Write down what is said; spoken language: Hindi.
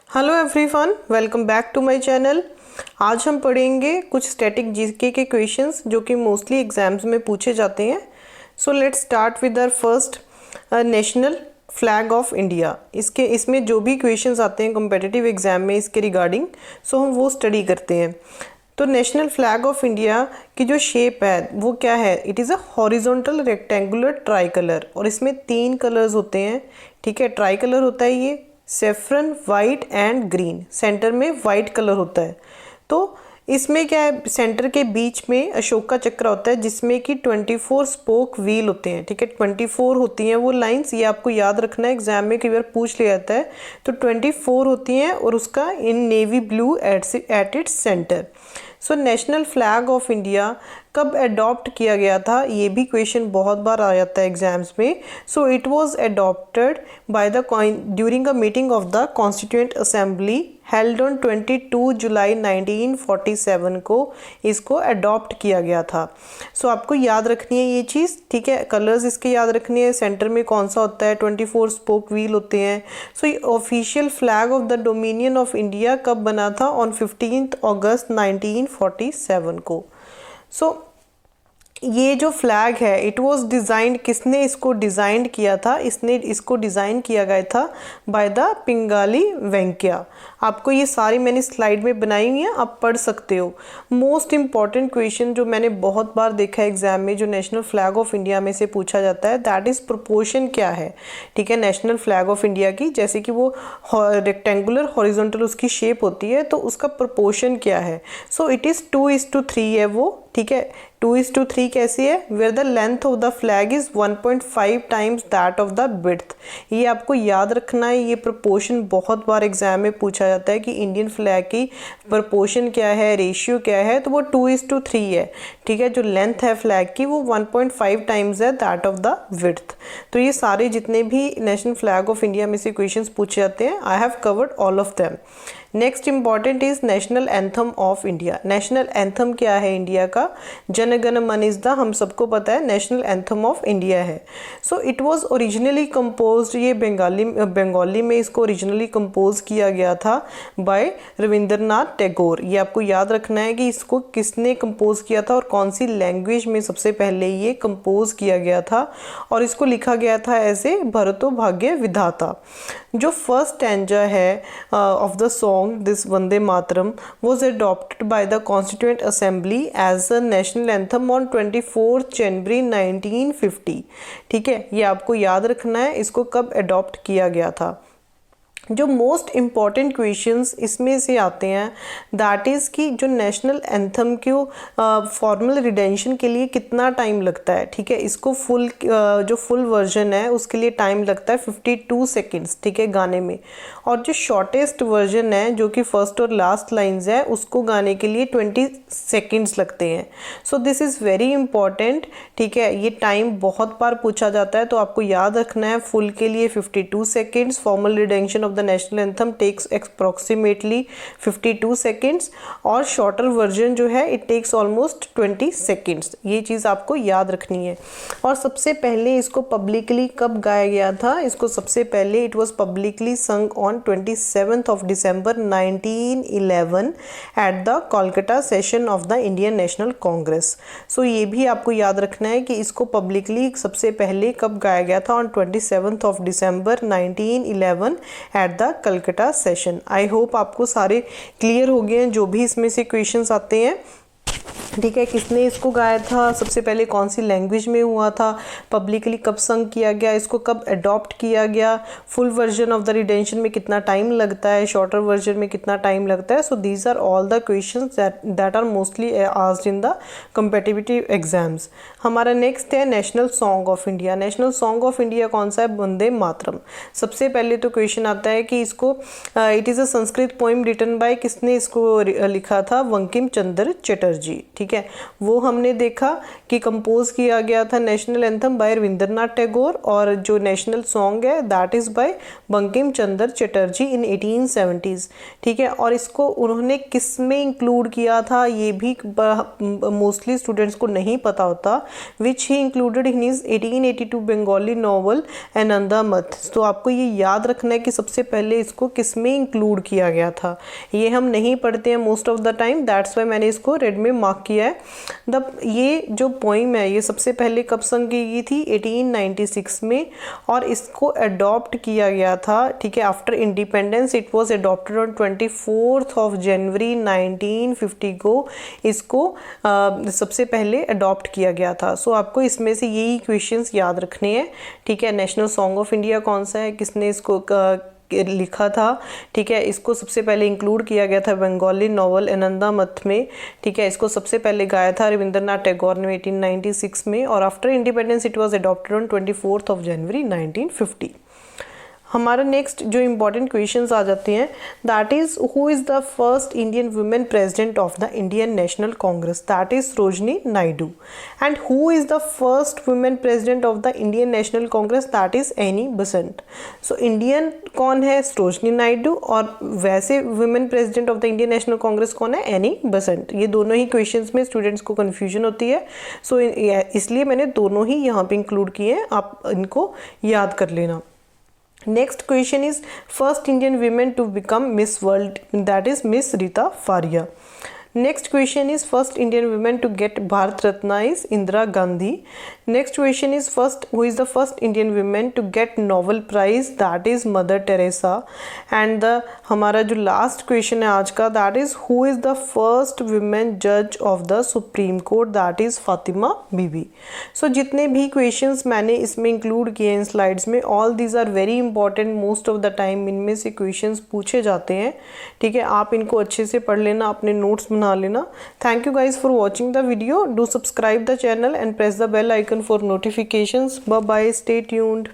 Hello everyone, welcome back to my channel. आज हम पढ़ेंगे कुछ स्टैटिक जीके के क्वेश्चंस जो कि मोस्टली एग्जाम्स में पूछे जाते हैं। So let's start with our first national flag of India. इसमें जो भी क्वेश्चंस आते हैं कॉम्पिटिटिव एग्जाम में इसके रिगार्डिंग, सो हम वो स्टडी करते हैं। तो नेशनल फ्लैग ऑफ इंडिया की जो शेप है वो क्या है? It is a horizontal rectangular try colour, और इसमें 3 कलर्स होते हैं। ठीक है, ट्राई कलर होता है ये, saffron, white and green. Centre में वाइट कलर होता है। तो इसमें क्या है, सेंटर के बीच में अशोक का चक्र होता है जिसमें कि 24 स्पोक व्हील होते हैं। ठीक है, 24 होती हैं वो लाइंस, ये आपको याद रखना है, एग्जाम में कई बार पूछ लिया जाता है। तो 24 होती हैं और उसका in navy blue at its centre. So national flag of India कब अडॉप्ट किया गया था, ये भी क्वेश्चन बहुत बार आ जाता है एग्जाम्स में। So it was adopted by the during a meeting of the constituent assembly held on 22 जुलाई 1947 को इसको अडॉप्ट किया गया था। सो आपको याद रखनी है ये चीज़। ठीक है, कलर्स इसके याद रखनी है, सेंटर में कौन सा होता है, 24 स्पोक व्हील होते हैं। सो ये official flag of the dominion of India कब बना था? ऑन 15 अगस्त 1947 को। सो ये जो फ्लैग है इट वाज डिज़ाइंड, किसने इसको डिज़ाइन किया था? इसको डिज़ाइन किया गया था बाय द पिंगाली वेंकैया। आपको ये सारी मैंने स्लाइड में बनाई हुई है, आप पढ़ सकते हो। मोस्ट इंपॉर्टेंट क्वेश्चन जो मैंने बहुत बार देखा है एग्जाम में, जो नेशनल फ्लैग ऑफ इंडिया में से पूछा जाता है, दैट इज़ प्रोपोर्शन क्या है। ठीक है, नेशनल फ्लैग ऑफ इंडिया की जैसे कि वो रेक्टेंगुलर हॉरिजॉन्टल उसकी शेप होती है, तो उसका प्रोपोर्शन क्या है? सो इट इज़ 2:3 है वो। ठीक है, 2:3 कैसी है? Where the length of the flag is 1.5 times that of the width. ये आपको याद रखना है, ये प्रोपोर्शन बहुत बार एग्जाम में पूछा जाता है कि इंडियन फ्लैग की प्रोपोर्शन क्या है, रेशियो क्या है, तो वो 2:3 है। ठीक है, जो लेंथ है फ्लैग की वो 1.5 टाइम्स है दैट ऑफ द विड्थ। तो ये सारे जितने भी नेशनल फ्लैग ऑफ इंडिया में से क्वेश्चन पूछे जाते हैं, I have covered all of them. Next important is national anthem of India. National anthem क्या है इंडिया का? जन गण मन इज द, हम सबको पता है, नेशनल एंथम ऑफ इंडिया है। So it was originally composed, ये बंगाली में इसको ओरिजिनली कंपोज किया गया था बाय रविंद्रनाथ टैगोर। ये आपको याद रखना है कि इसको किसने कंपोज किया था और कौन सी लैंग्वेज में सबसे पहले ये कंपोज किया गया था, और इसको लिखा गया था ऐसे भरतो भाग्य विधाता। जो फर्स्ट स्टैंजा है of the song this Vande Mataram was adopted by the Constituent Assembly as a national anthem on 24 जनवरी 1950। ठीक है, ये आपको याद रखना है, इसको कब अडॉप्ट किया गया था। जो मोस्ट इम्पॉर्टेंट क्वेश्चंस इसमें से आते हैं दैट इज़ कि जो नेशनल एंथम को फॉर्मल रिडेंशन के लिए कितना टाइम लगता है। ठीक है, इसको जो फुल वर्जन है उसके लिए टाइम लगता है 52 सेकेंड्स। ठीक है, गाने में। और जो शॉर्टेस्ट वर्जन है जो कि फर्स्ट और लास्ट लाइन्स है उसको गाने के लिए 20 सेकेंड्स लगते हैं। So this is very important. ठीक है, ये टाइम बहुत बार पूछा जाता है, तो आपको याद रखना है फुल के लिए 52 seconds, formal rendition of the national anthem takes approximately 52 seconds, और शॉर्टर वर्जन जो है इट टेक्स ऑलमोस्ट 20 सेकेंड्स। ये चीज़ आपको याद रखनी है। और सबसे पहले इसको पब्लिकली कब गाया गया था? इसको सबसे पहले it was publicly sung on 27 of December 1911 at the Kolkata session of the Indian National Congress. So ये भी आपको याद रखना है कि इसको पब्लिकली सबसे पहले कब गाया गया था? On 27 of December 1911 at the Calcutta session. I hope आपको सारे क्लियर हो गए हैं जो भी इसमें से क्वेश्चंस आते हैं। ठीक है, किसने इसको गाया था, सबसे पहले कौन सी लैंग्वेज में हुआ था, पब्लिकली कब संग किया गया, इसको कब अडॉप्ट किया गया, full version of the redemption में कितना टाइम लगता है, शॉर्टर वर्जन में कितना टाइम लगता है। So these are all the questions that are mostly asked in the competitive exams. हमारा नेक्स्ट है national song of India. National song of India कौन सा है? वंदे मातरम। सबसे पहले तो क्वेश्चन आता है कि इसको it is a Sanskrit poem written by, किसने इसको लिखा था? बंकिम चंद्र चटर्जी। ठीक ठीक है, वो हमने देखा कि कंपोज किया गया था national anthem by Rabindranath Tagore, और जो नेशनल सॉन्ग है that is by Bankim Chandra Chatterjee in 1870s, ठीक है। और इसको उन्होंने किस में इंक्लूड किया था ये भी मोस्टली स्टूडेंट्स को नहीं पता होता, which he included in his 1882 Bengali novel Anandamath. तो आपको ये याद रखना है कि सबसे पहले इसको किस में इंक्लूड किया गया था, ये हम नहीं पढ़ते हैं most of the time, that's why मैंने इसको रेड में मार्क किया है। ये जो पोइम है ये सबसे पहले कब संग की गई थी, 1896 में, और इसको अडॉप्ट किया गया था, ठीक है, after independence. It was adopted on 24th of January 1950 को इसको सबसे पहले अडॉप्ट किया गया था। सो आपको इसमें से यही क्वेश्चंस याद रखने हैं, ठीक है। नेशनल सॉन्ग ऑफ इंडिया कौन सा है, किसने इसको लिखा था, ठीक है, इसको सबसे पहले इंक्लूड किया गया था बंगाली नॉवल एनंदामथ में, ठीक है, इसको सबसे पहले गाया था रविंद्रनाथ टैगोर ने 1896 में, और after independence it was adopted on 24th of January 1950। हमारा नेक्स्ट जो इम्पॉर्टेंट क्वेश्चंस आ जाते हैं, that is who is the first Indian women president of the Indian National Congress, that is Sarojini Naidu. And who is the first women president of the Indian National Congress, that is Annie Besant. So Indian कौन है, सरोजनी नायडू, और वैसे women president of the Indian National Congress कौन है, एनी बेसेंट। ये दोनों ही क्वेश्चंस में स्टूडेंट्स को कन्फ्यूजन होती है, सो इसलिए मैंने दोनों ही यहाँ पे इंक्लूड किए हैं, आप इनको याद कर लेना। Next question is first Indian women to become Miss World, that is Miss Rita Faria. Next question is first Indian woman to get Bharat Ratna is Indira Gandhi. Next question is who is the first Indian woman to get Nobel Prize, that is Mother Teresa. And हमारा जो last question है आज का, that is who is the first women judge of the Supreme Court, that is Fatima Bibi. So जितने भी questions मैंने इसमें include किए हैं slides में, all these are very important most of the time, इनमें से questions पूछे जाते हैं, ठीक है। आप इनको अच्छे से पढ़ लेना, अपने notes बना लेना। Thank you guys for watching the video. Do subscribe the channel and press the bell icon for notifications. Bye bye, stay tuned.